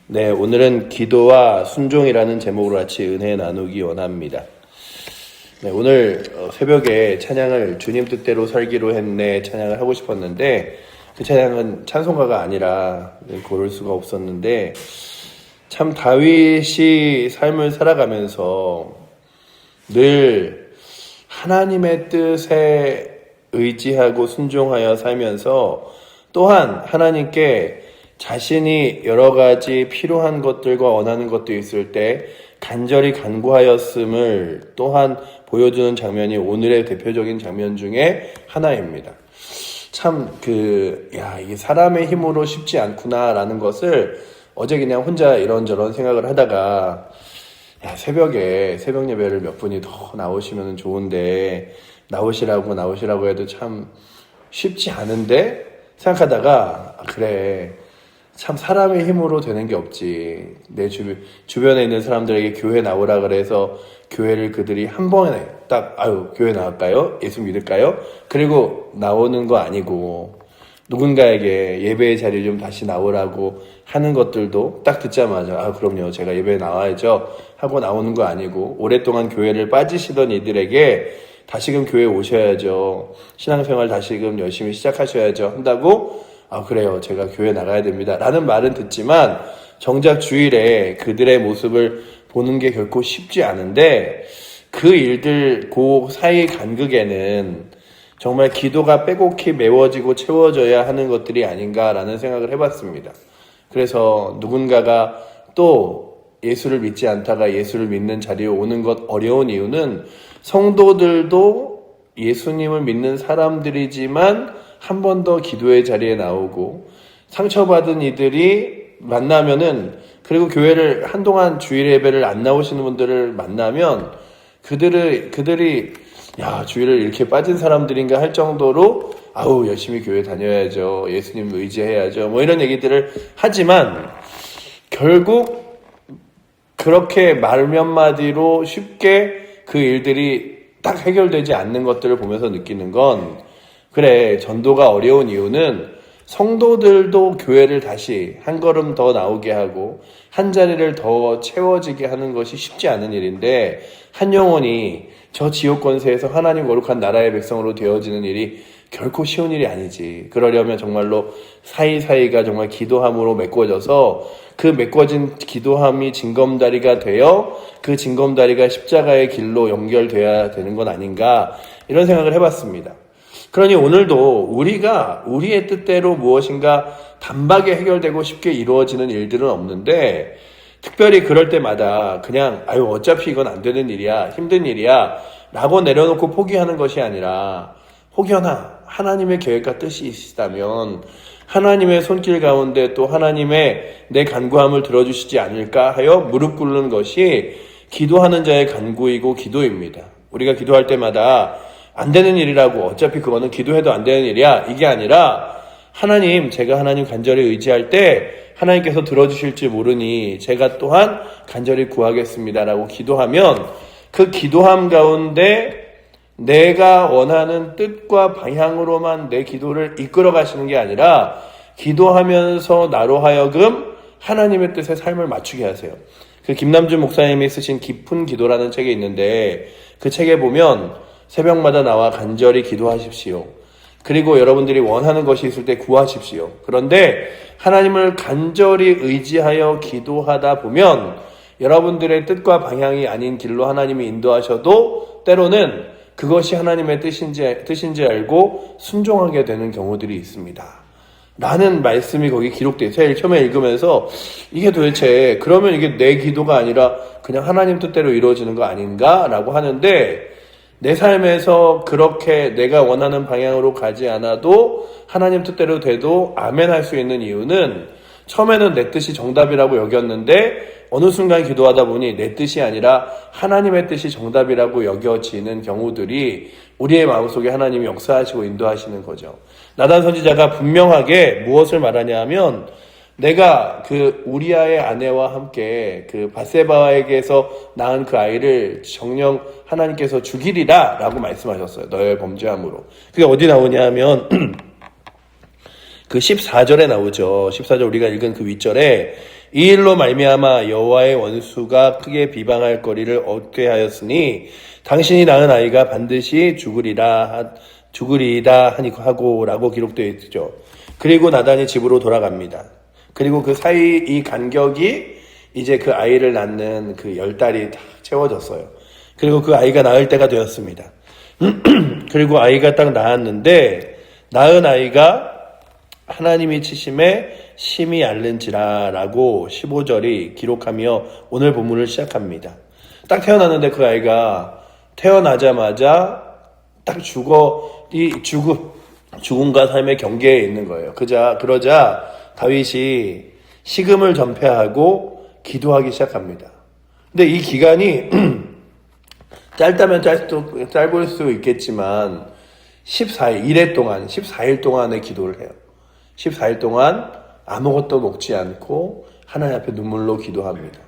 네, 오늘은 기도와 순종이라는 제목으로 같이 은혜 나누기 원합니다. 네, 오늘 새벽에 찬양을 주님 뜻대로 살기로 했네 찬양을 하고 싶었는데 그 찬양은 찬송가가 아니라 고를 수가 없었는데 참 다윗이 삶을 살아가면서 늘 하나님의 뜻에 의지하고 순종하여 살면서 또한 하나님께 자신이 여러 가지 필요한 것들과 원하는 것도 있을 때 간절히 간구하였음을 또한 보여주는 장면이 오늘의 대표적인 장면 중에 하나입니다. 참 이게 사람의 힘으로 쉽지 않구나라는 것을 어제 그냥 혼자 이런저런 생각을 하다가 새벽에 새벽 예배를 몇 분이 더 나오시면 좋은데 나오시라고 해도 참 쉽지 않은데 생각하다가 그래 참 사람의 힘으로 되는 게 없지. 내 주변에 있는 사람들에게 교회 나오라 그래서 교회를 그들이 한 번에 딱 교회 나갈까요? 예수 믿을까요? 그리고 나오는 거 아니고 누군가에게 예배의 자리에 좀 다시 나오라고 하는 것들도 딱 듣자마자 그럼요 제가 예배에 나와야죠 하고 나오는 거 아니고 오랫동안 교회를 빠지시던 이들에게 다시금 교회에 오셔야죠. 신앙생활 다시금 열심히 시작하셔야죠 한다고 그래요. 제가 교회 나가야 됩니다. 라는 말은 듣지만 정작 주일에 그들의 모습을 보는 게 결코 쉽지 않은데 그 일들 그 사이 간극에는 정말 기도가 빼곡히 메워지고 채워져야 하는 것들이 아닌가라는 생각을 해봤습니다. 그래서 누군가가 또 예수를 믿지 않다가 예수를 믿는 자리에 오는 것 어려운 이유는 성도들도 예수님을 믿는 사람들이지만 한 번 더 기도의 자리에 나오고 상처받은 이들이 만나면은 그리고 교회를 한동안 주일 예배를 안 나오시는 분들을 만나면 그들이 주일을 이렇게 빠진 사람들인가 할 정도로 열심히 교회 다녀야죠. 예수님 의지해야죠. 이런 얘기들을 하지만 결국 그렇게 말 몇 마디로 쉽게 그 일들이 딱 해결되지 않는 것들을 보면서 느끼는 건 그래 전도가 어려운 이유는 성도들도 교회를 다시 한 걸음 더 나오게 하고 한 자리를 더 채워지게 하는 것이 쉽지 않은 일인데 한 영혼이 저 지옥 권세에서 하나님 거룩한 나라의 백성으로 되어지는 일이 결코 쉬운 일이 아니지. 그러려면 정말로 사이사이가 정말 기도함으로 메꿔져서 그 메꿔진 기도함이 징검다리가 되어 그 징검다리가 십자가의 길로 연결돼야 되는 건 아닌가 이런 생각을 해봤습니다. 그러니 오늘도 우리가 우리의 뜻대로 무엇인가 단박에 해결되고 쉽게 이루어지는 일들은 없는데 특별히 그럴 때마다 그냥 어차피 이건 안 되는 일이야 힘든 일이야 라고 내려놓고 포기하는 것이 아니라 혹여나 하나님의 계획과 뜻이 있으시다면 하나님의 손길 가운데 또 하나님의 내 간구함을 들어주시지 않을까 하여 무릎 꿇는 것이 기도하는 자의 간구이고 기도입니다. 우리가 기도할 때마다 안 되는 일이라고 어차피 그거는 기도해도 안 되는 일이야 이게 아니라 제가 하나님 간절히 의지할 때 하나님께서 들어주실지 모르니 제가 또한 간절히 구하겠습니다라고 기도하면 그 기도함 가운데 내가 원하는 뜻과 방향으로만 내 기도를 이끌어 가시는 게 아니라 기도하면서 나로 하여금 하나님의 뜻에 삶을 맞추게 하세요. 그 김남준 목사님이 쓰신 깊은 기도라는 책이 있는데 그 책에 보면 새벽마다 나와 간절히 기도하십시오. 그리고 여러분들이 원하는 것이 있을 때 구하십시오. 그런데 하나님을 간절히 의지하여 기도하다 보면 여러분들의 뜻과 방향이 아닌 길로 하나님이 인도하셔도 때로는 그것이 하나님의 뜻인지 알고 순종하게 되는 경우들이 있습니다. 라는 말씀이 거기 기록되어 있어요. 처음에 읽으면서 이게 도대체 그러면 이게 내 기도가 아니라 그냥 하나님 뜻대로 이루어지는 거 아닌가? 라고 하는데 내 삶에서 그렇게 내가 원하는 방향으로 가지 않아도 하나님 뜻대로 돼도 아멘 할 수 있는 이유는 처음에는 내 뜻이 정답이라고 여겼는데 어느 순간 기도하다 보니 내 뜻이 아니라 하나님의 뜻이 정답이라고 여겨지는 경우들이 우리의 마음속에 하나님이 역사하시고 인도하시는 거죠. 나단 선지자가 분명하게 무엇을 말하냐 하면 내가 우리아의 아내와 함께 바세바에게서 낳은 그 아이를 정녕 하나님께서 죽이리라 라고 말씀하셨어요. 너의 범죄함으로. 그게 어디 나오냐 하면 그 14절에 나오죠. 14절 우리가 읽은 그 윗절에 이 일로 말미암아 여호와의 원수가 크게 비방할 거리를 얻게 하였으니 당신이 낳은 아이가 반드시 죽으리이다 하고라고 기록되어 있죠. 그리고 나단이 집으로 돌아갑니다. 그리고 그 사이 이 간격이 이제 그 아이를 낳는 그 10달이 다 채워졌어요. 그리고 그 아이가 낳을 때가 되었습니다. 그리고 아이가 딱 낳았는데 낳은 아이가 하나님이 치심에 심히 앓는지라 라고 15절이 기록하며 오늘 본문을 시작합니다. 딱 태어났는데 그 아이가 태어나자마자 딱 죽음과 삶의 경계에 있는 거예요. 그러자 다윗이 식음을 전폐하고 기도하기 시작합니다. 근데 이 기간이 짧다면 짧을 수 있겠지만 14일 동안의 기도를 해요. 14일 동안 아무것도 먹지 않고 하나님 앞에 눈물로 기도합니다.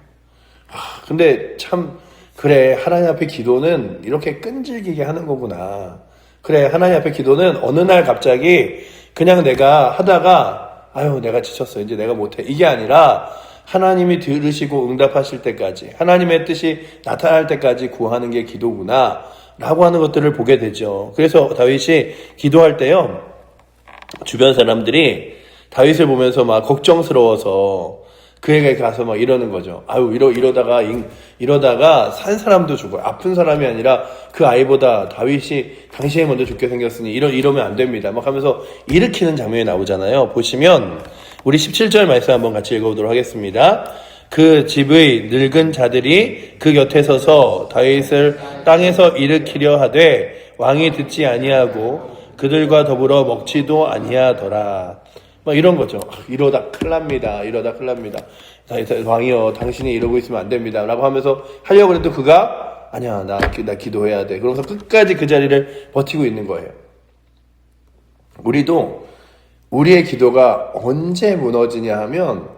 근데 참 그래, 하나님 앞에 기도는 이렇게 끈질기게 하는 거구나. 그래, 하나님 앞에 기도는 어느 날 갑자기 그냥 내가 하다가 내가 지쳤어, 이제 내가 못해, 이게 아니라 하나님이 들으시고 응답하실 때까지, 하나님의 뜻이 나타날 때까지 구하는 게 기도구나 라고 하는 것들을 보게 되죠. 그래서 다윗이 기도할 때요, 주변 사람들이 다윗을 보면서 막 걱정스러워서 그에게 가서 막 이러는 거죠. 이러다가 산 사람도 죽어요. 아픈 사람이 아니라 그 아이보다 다윗이 당신이 먼저 죽게 생겼으니 이러면 안 됩니다. 막 하면서 일으키는 장면이 나오잖아요. 보시면 우리 17절 말씀 한번 같이 읽어보도록 하겠습니다. 그 집의 늙은 자들이 그 곁에 서서 다윗을 땅에서 일으키려 하되 왕이 듣지 아니하고 그들과 더불어 먹지도 아니하더라. 막 이런 거죠. 이러다 큰일 납니다. 왕이여, 당신이 이러고 있으면 안 됩니다. 라고 하면서 하려고 해도 그가 아니야, 나 기도해야 돼. 그러면서 끝까지 그 자리를 버티고 있는 거예요. 우리도 우리의 기도가 언제 무너지냐 하면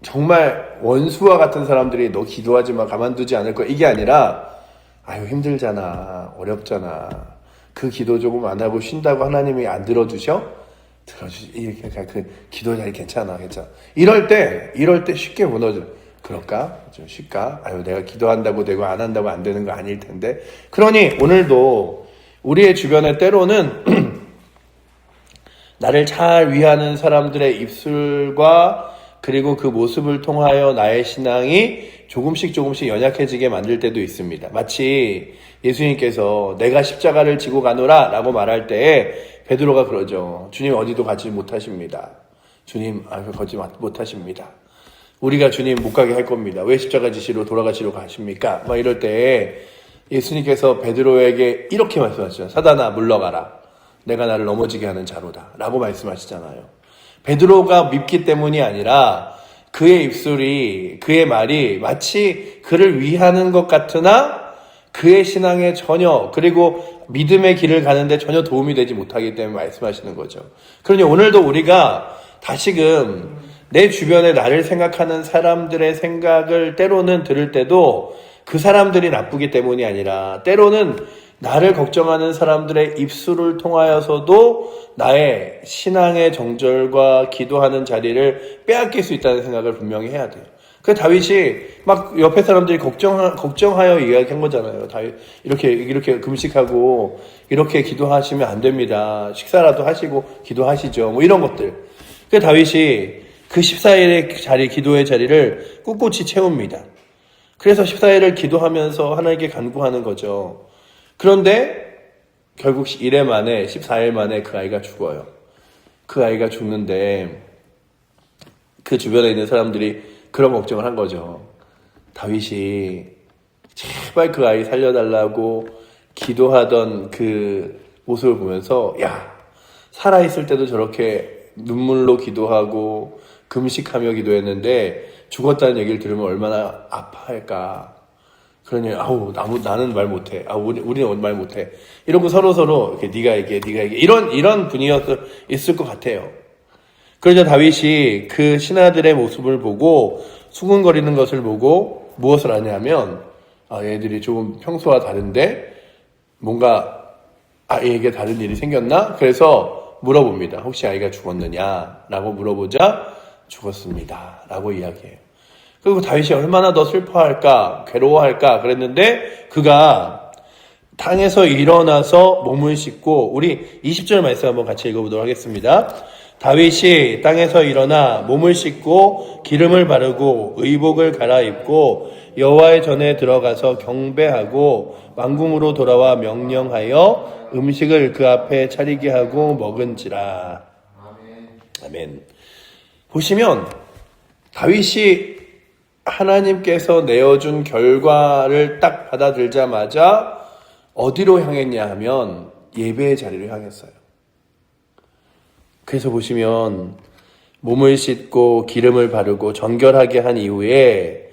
정말 원수와 같은 사람들이 너 기도하지 마, 가만두지 않을 거야, 이게 아니라 힘들잖아, 어렵잖아, 그 기도 조금 안 하고 쉰다고 하나님이 안 들어주셔? 그 기도 자리 괜찮아. 이럴 때 쉽게 무너져. 그럴까? 좀 쉴까? 내가 기도한다고 되고 안 한다고 안 되는 거 아닐 텐데. 그러니 오늘도 우리의 주변에 때로는 나를 잘 위하는 사람들의 입술과 그리고 그 모습을 통하여 나의 신앙이 조금씩 연약해지게 만들 때도 있습니다. 마치 예수님께서 내가 십자가를 지고 가노라 라고 말할 때에 베드로가 그러죠. 주님 어디도 가지 못하십니다. 주님 가지 못하십니다. 우리가 주님 못 가게 할 겁니다. 왜 십자가 지시로 돌아가시러 가십니까? 막 이럴 때 예수님께서 베드로에게 이렇게 말씀하시죠. 사단아 물러가라. 내가 나를 넘어지게 하는 자로다 라고 말씀하시잖아요. 베드로가 밉기 때문이 아니라 그의 입술이, 그의 말이 마치 그를 위하는 것 같으나 그의 신앙에 전혀, 그리고 믿음의 길을 가는데 전혀 도움이 되지 못하기 때문에 말씀하시는 거죠. 그러니 오늘도 우리가 다시금 내 주변에 나를 생각하는 사람들의 생각을 때로는 들을 때도 그 사람들이 나쁘기 때문이 아니라 때로는 나를 걱정하는 사람들의 입술을 통하여서도 나의 신앙의 정절과 기도하는 자리를 빼앗길 수 있다는 생각을 분명히 해야 돼요. 그 다윗이 막 옆에 사람들이 걱정하여 이야기한 거잖아요. 다윗 이렇게 금식하고 이렇게 기도하시면 안 됩니다. 식사라도 하시고 기도하시죠. 뭐 이런 것들. 그 다윗이 그 14일의 기도의 자리를 꿋꿋이 채웁니다. 그래서 14일을 기도하면서 하나님께 간구하는 거죠. 그런데 결국 14일 만에 그 아이가 죽어요. 그 아이가 죽는데 그 주변에 있는 사람들이 그런 걱정을 한 거죠. 다윗이 제발 그 아이 살려달라고 기도하던 그 모습을 보면서 살아있을 때도 저렇게 눈물로 기도하고 금식하며 기도했는데 죽었다는 얘기를 들으면 얼마나 아파할까. 그러니 나는 말 못해. 우리는 말 못해. 이러고 서로 이렇게 네가 얘기해. 이런 분위기였을 것 같아요. 그러자 다윗이 그 신하들의 모습을 보고 수군거리는 것을 보고 무엇을 하냐면 얘들이 조금 평소와 다른데 뭔가 아이에게 다른 일이 생겼나? 그래서 물어봅니다. 혹시 아이가 죽었느냐? 라고 물어보자 죽었습니다. 라고 이야기해요. 그리고 다윗이 얼마나 더 슬퍼할까, 괴로워할까 그랬는데 그가 땅에서 일어나서 몸을 씻고, 우리 20절 말씀 한번 같이 읽어보도록 하겠습니다. 다윗이 땅에서 일어나 몸을 씻고 기름을 바르고 의복을 갈아입고 여호와의 전에 들어가서 경배하고 왕궁으로 돌아와 명령하여 음식을 그 앞에 차리게 하고 먹은지라. 아멘. 보시면 다윗이 하나님께서 내어준 결과를 딱 받아들자마자 어디로 향했냐 하면 예배의 자리로 향했어요. 그래서 보시면 몸을 씻고 기름을 바르고 정결하게 한 이후에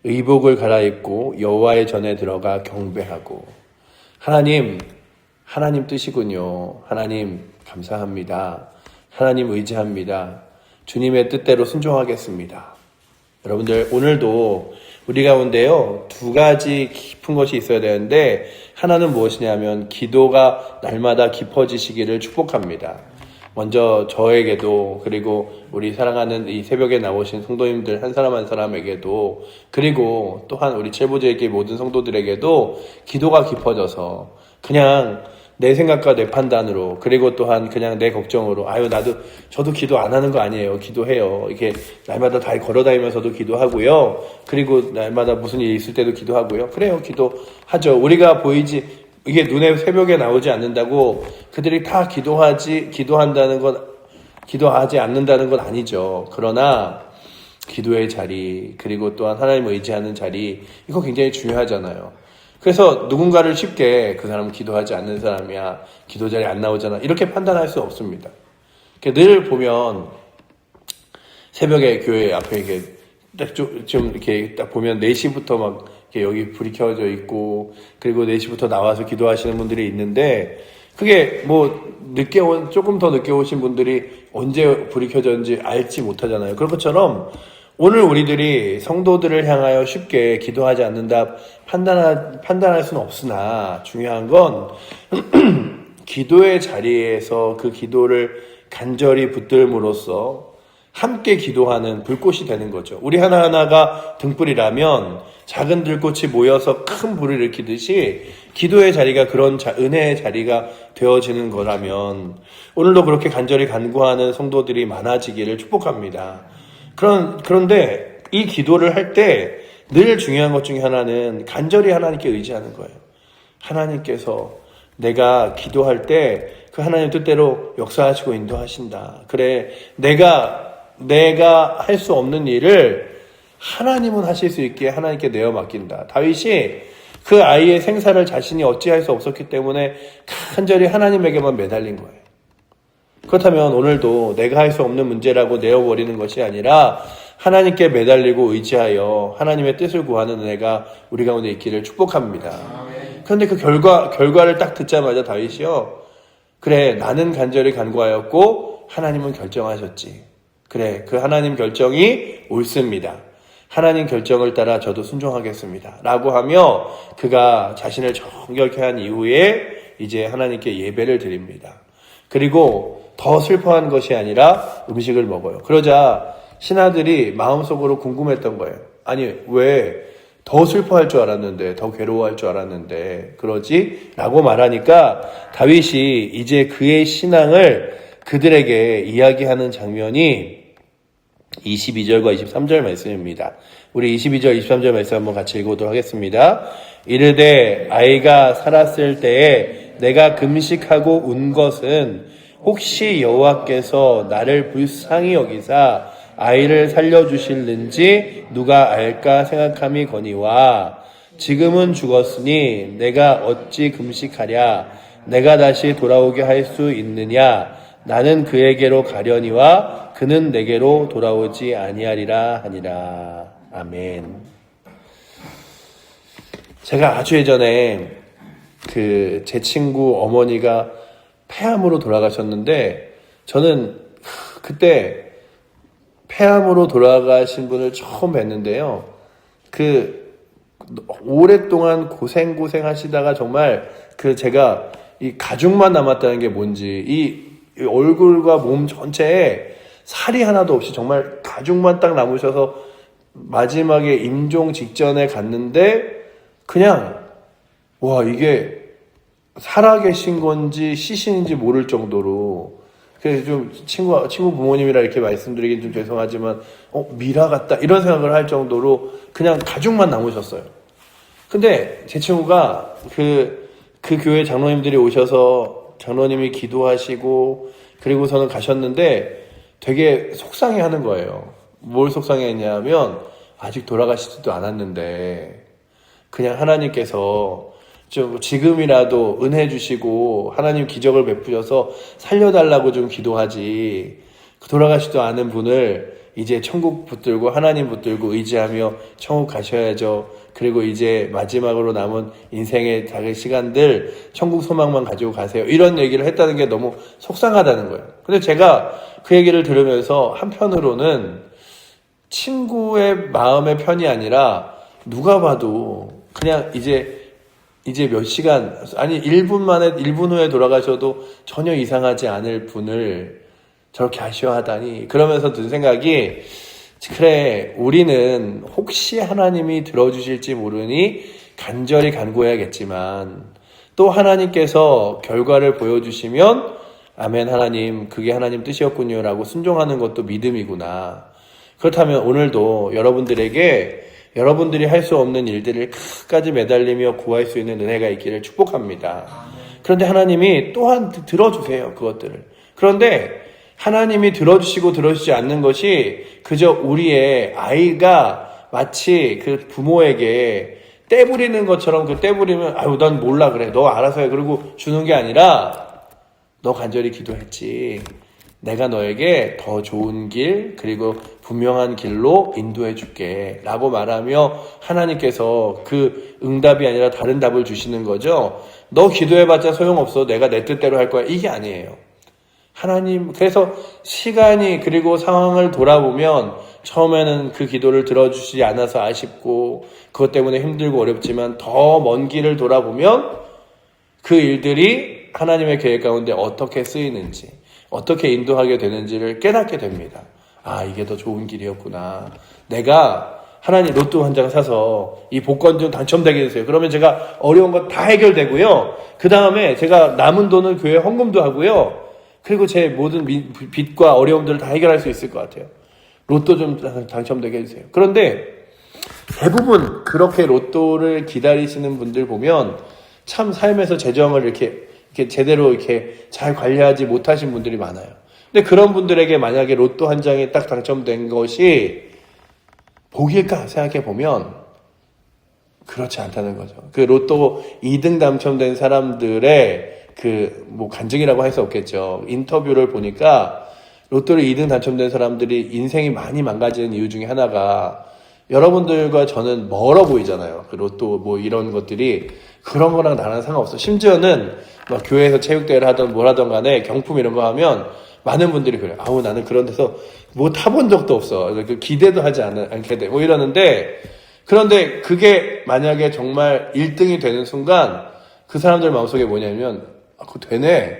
의복을 갈아입고 여호와의 전에 들어가 경배하고, 하나님 뜻이군요. 하나님 감사합니다. 하나님 의지합니다. 주님의 뜻대로 순종하겠습니다. 여러분들, 오늘도 우리 가운데요, 두 가지 깊은 것이 있어야 되는데, 하나는 무엇이냐면 기도가 날마다 깊어지시기를 축복합니다. 먼저 저에게도, 그리고 우리 사랑하는 이 새벽에 나오신 성도님들 한 사람 한 사람에게도, 그리고 또한 우리 칠보제에게 모든 성도들에게도 기도가 깊어져서 그냥 내 생각과 내 판단으로, 그리고 또한 그냥 내 걱정으로, 저도 기도 안 하는 거 아니에요. 기도해요. 이렇게 날마다 다 걸어다니면서도 기도하고요. 그리고 날마다 무슨 일이 있을 때도 기도하고요. 그래요. 기도하죠. 우리가 이게 눈에 새벽에 나오지 않는다고 그들이 다 기도하지 않는다는 건 아니죠. 그러나 기도의 자리, 그리고 또한 하나님을 의지하는 자리, 이거 굉장히 중요하잖아요. 그래서 누군가를 쉽게 그 사람은 기도하지 않는 사람이야, 기도 자리에 안 나오잖아, 이렇게 판단할 수 없습니다. 늘 보면 새벽에 교회 앞에 이렇게 좀 이렇게 딱 보면 4시부터 막 이렇게 여기 불이 켜져 있고, 그리고 4시부터 나와서 기도하시는 분들이 있는데, 그게 조금 더 늦게 오신 분들이 언제 불이 켜졌는지 알지 못하잖아요. 그런 것처럼 오늘 우리들이 성도들을 향하여 쉽게 기도하지 않는다 판단할 수는 없으나, 중요한 건 기도의 자리에서 그 기도를 간절히 붙들므로써 함께 기도하는 불꽃이 되는 거죠. 우리 하나하나가 등불이라면 작은 들꽃이 모여서 큰 불을 일으키듯이 기도의 자리가 그런 은혜의 자리가 되어지는 거라면, 오늘도 그렇게 간절히 간구하는 성도들이 많아지기를 축복합니다. 그런데 이 기도를 할 때 늘 중요한 것 중에 하나는 간절히 하나님께 의지하는 거예요. 하나님께서 내가 기도할 때 그 하나님 뜻대로 역사하시고 인도하신다. 그래, 내가 할 수 없는 일을 하나님은 하실 수 있게 하나님께 내어 맡긴다. 다윗이 그 아이의 생사를 자신이 어찌할 수 없었기 때문에 간절히 하나님에게만 매달린 거예요. 그렇다면 오늘도 내가 할 수 없는 문제라고 내어버리는 것이 아니라 하나님께 매달리고 의지하여 하나님의 뜻을 구하는 은혜가 우리 가운데 있기를 축복합니다. 그런데 그 결과를 딱 듣자마자 다윗이요, 그래, 나는 간절히 간구하였고 하나님은 결정하셨지. 그래, 그 하나님 결정이 옳습니다. 하나님 결정을 따라 저도 순종하겠습니다. 라고 하며 그가 자신을 정결케 한 이후에 이제 하나님께 예배를 드립니다. 그리고 더 슬퍼한 것이 아니라 음식을 먹어요. 그러자 신하들이 마음속으로 궁금했던 거예요. 아니, 왜 더 슬퍼할 줄 알았는데, 더 괴로워할 줄 알았는데 그러지? 라고 말하니까 다윗이 이제 그의 신앙을 그들에게 이야기하는 장면이 22절과 23절 말씀입니다. 우리 22절, 23절 말씀 한번 같이 읽어보도록 하겠습니다. 이르되 아이가 살았을 때에 내가 금식하고 운 것은 혹시 여호와께서 나를 불쌍히 여기사 아이를 살려주실는지 누가 알까 생각함이 거니와, 지금은 죽었으니 내가 어찌 금식하랴. 내가 다시 돌아오게 할 수 있느냐. 나는 그에게로 가려니와 그는 내게로 돌아오지 아니하리라 하니라. 아멘. 제가 아주 예전에 제 친구 어머니가 폐암으로 돌아가셨는데, 저는 그때 폐암으로 돌아가신 분을 처음 뵀는데요. 오랫동안 고생하시다가 정말 제가 이 가죽만 남았다는 게 뭔지, 이 얼굴과 몸 전체에 살이 하나도 없이 정말 가죽만 딱 남으셔서 마지막에 임종 직전에 갔는데 그냥 와 이게 살아계신 건지 시신인지 모를 정도로 그래서 좀 친구 부모님이라 이렇게 말씀드리긴 좀 죄송하지만 미라 같다 이런 생각을 할 정도로 그냥 가죽만 남으셨어요. 근데 제 친구가 그 교회 장로님들이 오셔서 장로님이 기도하시고 그리고서는 가셨는데 되게 속상해하는 거예요. 뭘 속상해했냐면 아직 돌아가시지도 않았는데 그냥 하나님께서 좀 지금이라도 은혜 주시고 하나님 기적을 베푸셔서 살려달라고 좀 기도하지 돌아가시지도 않은 분을 이제 천국 붙들고 하나님 붙들고 의지하며 천국 가셔야죠. 그리고 이제 마지막으로 남은 인생의 작은 시간들 천국 소망만 가지고 가세요. 이런 얘기를 했다는 게 너무 속상하다는 거예요. 근데 제가 그 얘기를 들으면서 한편으로는 친구의 마음의 편이 아니라 누가 봐도 그냥 이제 몇 시간, 아니 1분 후에 돌아가셔도 전혀 이상하지 않을 분을 저렇게 아쉬워하다니 그러면서 든 생각이 그래 우리는 혹시 하나님이 들어주실지 모르니 간절히 간구해야겠지만 또 하나님께서 결과를 보여주시면 아멘 하나님 그게 하나님 뜻이었군요 라고 순종하는 것도 믿음이구나. 그렇다면 오늘도 여러분들이 할 수 없는 일들을 끝까지 매달리며 구할 수 있는 은혜가 있기를 축복합니다. 그런데 하나님이 또한 들어주세요. 그것들을. 그런데 하나님이 들어주시고 들어주지 않는 것이 그저 우리의 아이가 마치 그 부모에게 떼 부리는 것처럼 그 떼 부리면 아유 난 몰라 그래 너 알아서 해 그러고 주는 게 아니라 너 간절히 기도했지. 내가 너에게 더 좋은 길 그리고 분명한 길로 인도해 줄게 라고 말하며 하나님께서 그 응답이 아니라 다른 답을 주시는 거죠. 너 기도해봤자 소용없어. 내가 내 뜻대로 할 거야. 이게 아니에요. 하나님 그래서 시간이 그리고 상황을 돌아보면 처음에는 그 기도를 들어주시지 않아서 아쉽고 그것 때문에 힘들고 어렵지만 더 먼 길을 돌아보면 그 일들이 하나님의 계획 가운데 어떻게 쓰이는지 어떻게 인도하게 되는지를 깨닫게 됩니다. 아 이게 더 좋은 길이었구나. 내가 하나님 로또 한 장 사서 이 복권 좀 당첨되게 해주세요. 그러면 제가 어려운 거 다 해결되고요. 그 다음에 제가 남은 돈은 교회 헌금도 하고요. 그리고 제 모든 빚과 어려움들을 다 해결할 수 있을 것 같아요. 로또 좀 당첨되게 해주세요. 그런데 대부분 그렇게 로또를 기다리시는 분들 보면 참 삶에서 재정을 이렇게 제대로 이렇게 잘 관리하지 못하신 분들이 많아요. 근데 그런 분들에게 만약에 로또 한 장이 딱 당첨된 것이 복일까 생각해 보면 그렇지 않다는 거죠. 그 로또 2등 당첨된 사람들의 간증이라고 할 수 없겠죠. 인터뷰를 보니까 로또를 2등 당첨된 사람들이 인생이 많이 망가지는 이유 중에 하나가 여러분들과 저는 멀어 보이잖아요. 그 로또 이런 것들이 그런 거랑 나랑 상관없어. 심지어는 교회에서 체육대회를 하던 뭘 하던 간에 경품 이런 거 하면 많은 분들이 그래요. 아우 나는 그런 데서 타본 적도 없어. 기대도 하지 않게 돼. 이러는데 그런데 그게 만약에 정말 1등이 되는 순간 그 사람들 마음속에 뭐냐면 그거 되네.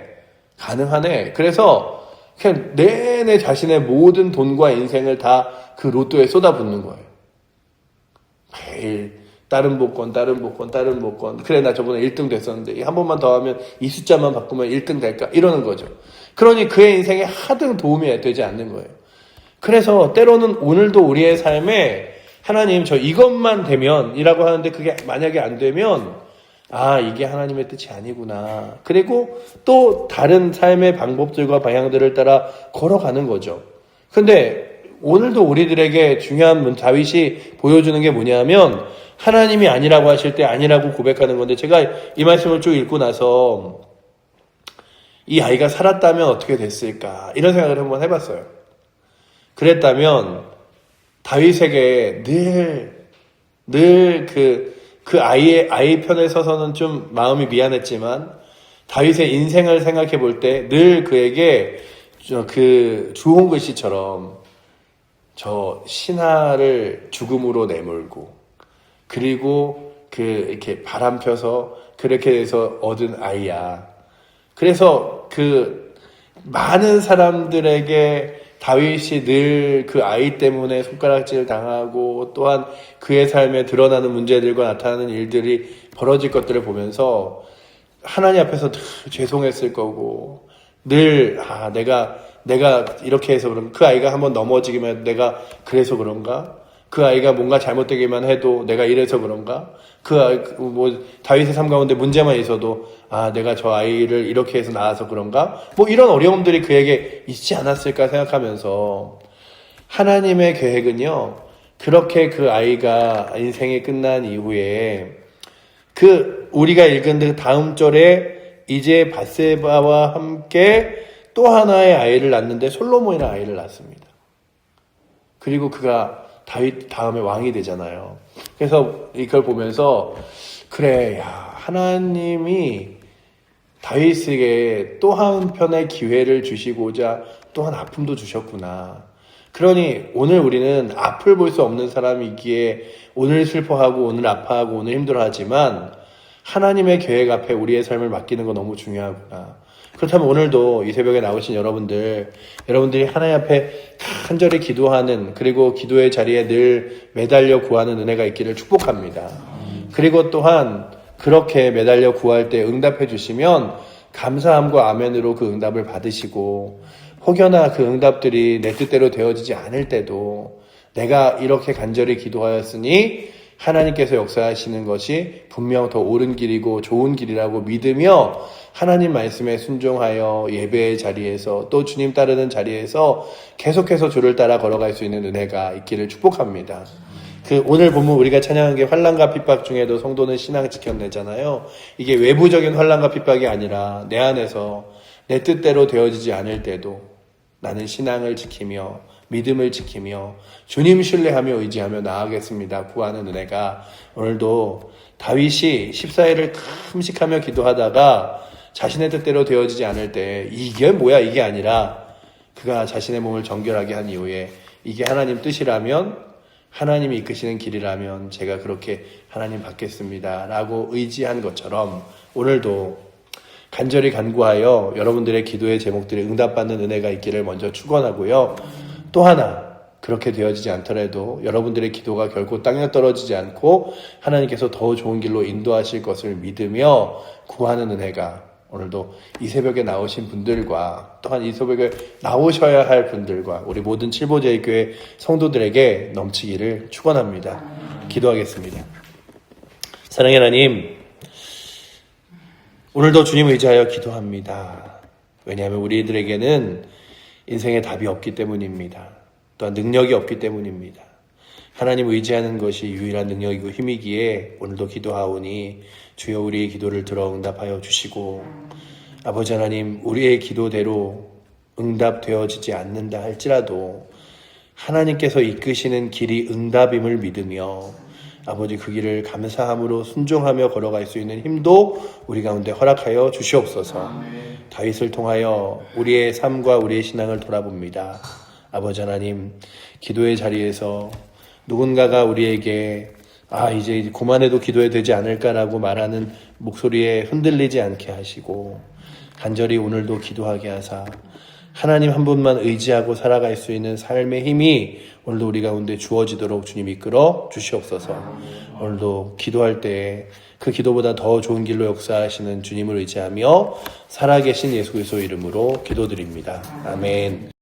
가능하네. 그래서 그냥 내내 자신의 모든 돈과 인생을 다 그 로또에 쏟아붓는 거예요. 매일 다른 복권. 그래 나 저번에 1등 됐었는데 한 번만 더 하면 이 숫자만 바꾸면 1등 될까? 이러는 거죠. 그러니 그의 인생에 하등 도움이 되지 않는 거예요. 그래서 때로는 오늘도 우리의 삶에 하나님 저 이것만 되면 이라고 하는데 그게 만약에 안 되면 아 이게 하나님의 뜻이 아니구나. 그리고 또 다른 삶의 방법들과 방향들을 따라 걸어가는 거죠. 근데 오늘도 우리들에게 중요한 다윗이 보여주는 게 뭐냐면 하나님이 아니라고 하실 때 아니라고 고백하는 건데 제가 이 말씀을 쭉 읽고 나서 이 아이가 살았다면 어떻게 됐을까 이런 생각을 한번 해봤어요. 그랬다면 다윗에게 늘 그 아이 편에 서서는 좀 마음이 미안했지만 다윗의 인생을 생각해 볼 때 늘 그에게 그 주홍 글씨처럼 저 신하를 죽음으로 내몰고 그리고 이렇게 바람 펴서 그렇게 해서 얻은 아이야. 그래서 그 많은 사람들에게 다윗이 늘 그 아이 때문에 손가락질 당하고 또한 그의 삶에 드러나는 문제들과 나타나는 일들이 벌어질 것들을 보면서 하나님 앞에서 늘 죄송했을 거고 늘 내가 이렇게 해서 그런가, 그 아이가 한번 넘어지기만 해도 내가 그래서 그런가, 그 아이가 뭔가 잘못되기만 해도 내가 이래서 그런가, 다윗의 삶 가운데 문제만 있어도 내가 저 아이를 이렇게 해서 낳아서 그런가, 이런 어려움들이 그에게 있지 않았을까 생각하면서 하나님의 계획은요, 그렇게 그 아이가 인생이 끝난 이후에 우리가 읽은 그 다음 절에 이제 밧세바와 함께 또 하나의 아이를 낳는데 솔로몬이라는 아이를 낳습니다. 그리고 그가 다윗 다음에 왕이 되잖아요. 그래서 이걸 보면서 그래, 하나님이 다윗에게 또 한편의 기회를 주시고자 또한 아픔도 주셨구나. 그러니 오늘 우리는 앞을 볼 수 없는 사람이기에 오늘 슬퍼하고 오늘 아파하고 오늘 힘들어하지만 하나님의 계획 앞에 우리의 삶을 맡기는 거 너무 중요하구나. 그렇다면 오늘도 이 새벽에 나오신 여러분들이 하나님 앞에 간절히 기도하는, 그리고 기도의 자리에 늘 매달려 구하는 은혜가 있기를 축복합니다. 그리고 또한 그렇게 매달려 구할 때 응답해 주시면 감사함과 아멘으로 그 응답을 받으시고, 혹여나 그 응답들이 내 뜻대로 되어지지 않을 때도 내가 이렇게 간절히 기도하였으니 하나님께서 역사하시는 것이 분명 더 옳은 길이고 좋은 길이라고 믿으며 하나님 말씀에 순종하여 예배의 자리에서 또 주님 따르는 자리에서 계속해서 주를 따라 걸어갈 수 있는 은혜가 있기를 축복합니다. 오늘 본문 우리가 찬양한 게 환난과 핍박 중에도 성도는 신앙 지켜내잖아요. 이게 외부적인 환난과 핍박이 아니라 내 안에서 내 뜻대로 되어지지 않을 때도 나는 신앙을 지키며 믿음을 지키며 주님 신뢰하며 의지하며 나아가겠습니다. 구하는 은혜가 오늘도 다윗이 14일을 금식하며 기도하다가 자신의 뜻대로 되어지지 않을 때 이게 뭐야 이게 아니라 그가 자신의 몸을 정결하게 한 이후에 이게 하나님 뜻이라면, 하나님이 이끄시는 길이라면 제가 그렇게 하나님 받겠습니다 라고 의지한 것처럼 오늘도 간절히 간구하여 여러분들의 기도의 제목들이 응답받는 은혜가 있기를 먼저 축원하고요. 또 하나, 그렇게 되어지지 않더라도 여러분들의 기도가 결코 땅에 떨어지지 않고 하나님께서 더 좋은 길로 인도하실 것을 믿으며 구하는 은혜가 오늘도 이 새벽에 나오신 분들과 또한 이 새벽에 나오셔야 할 분들과 우리 모든 칠보제일교회 성도들에게 넘치기를 축원합니다. 기도하겠습니다. 사랑의 하나님, 오늘도 주님 의지하여 기도합니다. 왜냐하면 우리들에게는 인생에 답이 없기 때문입니다. 또한 능력이 없기 때문입니다. 하나님 의지하는 것이 유일한 능력이고 힘이기에 오늘도 기도하오니 주여 우리의 기도를 들어 응답하여 주시고, 아버지 하나님, 우리의 기도대로 응답되어지지 않는다 할지라도 하나님께서 이끄시는 길이 응답임을 믿으며 아버지 그 길을 감사함으로 순종하며 걸어갈 수 있는 힘도 우리 가운데 허락하여 주시옵소서. 다윗을 통하여 우리의 삶과 우리의 신앙을 돌아봅니다. 아버지 하나님, 기도의 자리에서 누군가가 우리에게 이제 그만해도 기도해야 되지 않을까라고 말하는 목소리에 흔들리지 않게 하시고 간절히 오늘도 기도하게 하사 하나님 한 분만 의지하고 살아갈 수 있는 삶의 힘이 오늘도 우리 가운데 주어지도록 주님 이끌어 주시옵소서. 오늘도 기도할 때 그 기도보다 더 좋은 길로 역사하시는 주님을 의지하며 살아계신 예수 그리스도 이름으로 기도드립니다. 아멘.